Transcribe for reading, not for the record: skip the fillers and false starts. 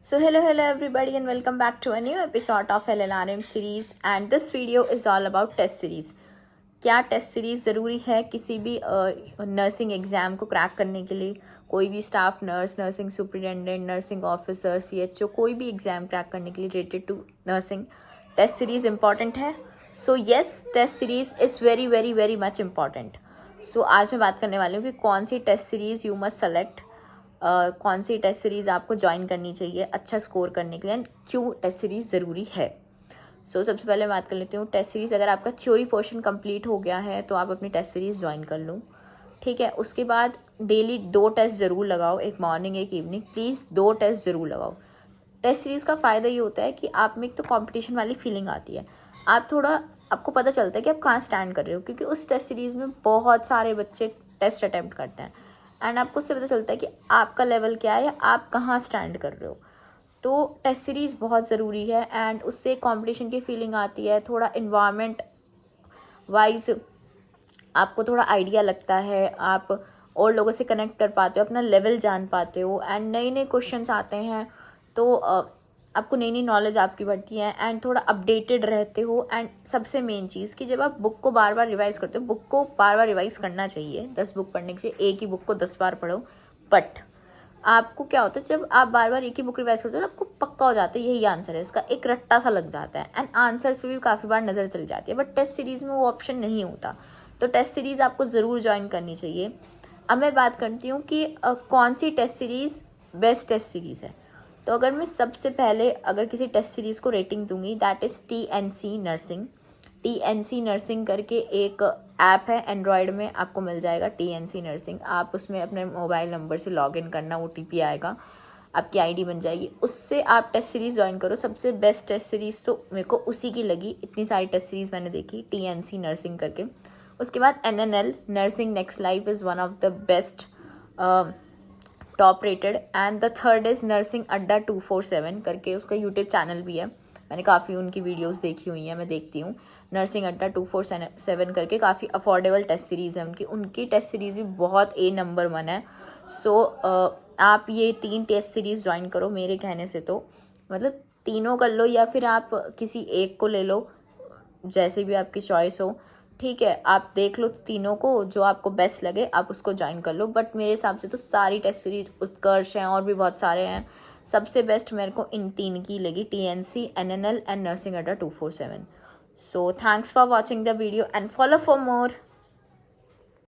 Hello everybody and welcome back to a new episode of LLRM series and this video is all about test series. क्या test series ज़रूरी है किसी भी nursing exam को crack करने के लिए? कोई भी staff nurse, nursing superintendent, nursing officer, CHO कोई भी एग्ज़ाम क्रैक करने के लिए related to nursing test series important है. So yes, test series is very very very much important. So आज मैं बात करने वाली हूँ कि कौन सी test series you must select, कौन सी टेस्ट सीरीज़ आपको ज्वाइन करनी चाहिए अच्छा स्कोर करने के लिए एंड क्यों टेस्ट सीरीज़ ज़रूरी है. सबसे पहले बात कर लेती हूँ टेस्ट सीरीज़. अगर आपका थ्योरी पोर्शन कंप्लीट हो गया है तो आप अपनी टेस्ट सीरीज़ ज्वाइन कर लो, ठीक है. उसके बाद डेली 2 टेस्ट ज़रूर लगाओ, एक मॉर्निंग एक इवनिंग. प्लीज़ 2 टेस्ट ज़रूर लगाओ. टेस्ट सीरीज़ का फ़ायदा ये होता है कि आप में एक तो कंपटीशन वाली फीलिंग आती है. आपको पता चलता है कि आप कहाँ स्टैंड कर रहे हो, क्योंकि उस टेस्ट सीरीज़ में बहुत सारे बच्चे टेस्ट अटैम्प्ट करते हैं एंड आपको उससे पता चलता है कि आपका लेवल क्या है या आप कहाँ स्टैंड कर रहे हो. तो टेस्ट सीरीज़ बहुत ज़रूरी है एंड उससे कंपटीशन की फीलिंग आती है. थोड़ा इन्वायरमेंट वाइज आपको थोड़ा आइडिया लगता है, आप और लोगों से कनेक्ट कर पाते हो, अपना लेवल जान पाते हो एंड नए नए क्वेश्चंस आते हैं तो आपको नई नई नॉलेज आपकी बढ़ती है एंड थोड़ा अपडेटेड रहते हो. एंड सबसे मेन चीज़ कि जब आप बुक को बार बार रिवाइज करते हो, बुक को बार बार रिवाइज करना चाहिए. 10 बुक पढ़ने के लिए एक ही बुक को 10 बार पढ़ो, बट आपको क्या होता है जब आप बार बार एक ही बुक रिवाइज करते हो तो आपको पक्का हो जाता है यही आंसर है, इसका एक रट्टा सा लग जाता है एंड आंसर्स पे भी काफ़ी बार नज़र चली जाती है. बट टेस्ट सीरीज़ में वो ऑप्शन नहीं होता, तो टेस्ट सीरीज़ आपको ज़रूर ज्वाइन करनी चाहिए. अब मैं बात करती हूँ कि कौन सी test series best test series है. तो अगर मैं सबसे पहले अगर किसी टेस्ट सीरीज़ को रेटिंग दूंगी, that is TNC nursing. TNC nursing करके एक ऐप है, एंड्रॉयड में आपको मिल जाएगा TNC नर्सिंग. आप उसमें अपने मोबाइल नंबर से लॉगिन करना, OTP आएगा, आपकी ID बन जाएगी, उससे आप टेस्ट सीरीज़ ज्वाइन करो. सबसे बेस्ट टेस्ट सीरीज़ तो मेरे को उसी की लगी. इतनी सारी टेस्ट सीरीज़ मैंने देखी TNC नर्सिंग करके. उसके बाद NNL nursing next life is one of the best top rated. And the third is nursing अड्डा 247 करके, उसका यूट्यूब चैनल भी है. मैंने काफ़ी उनकी वीडियोस देखी हुई हैं, मैं देखती हूँ. नर्सिंग अड्डा 247 करके काफ़ी अफोर्डेबल टेस्ट सीरीज़ है उनकी टेस्ट सीरीज़ भी बहुत नंबर 1 है. आप ये 3 टेस्ट सीरीज़ ज्वाइन करो मेरे कहने से. तो मतलब तीनों कर लो या फिर आप किसी एक को ले लो, जैसे भी आपकी चॉइस हो, ठीक है. आप देख लो तीनों को, जो आपको बेस्ट लगे आप उसको ज्वाइन कर लो. बट मेरे हिसाब से तो सारी टेस्ट सीरीज, उत्कर्ष हैं और भी बहुत सारे हैं, सबसे बेस्ट मेरे को इन 3 की लगी, TNC, NNL एंड नर्सिंग अड्डा 247. So thanks for watching the video and follow for more.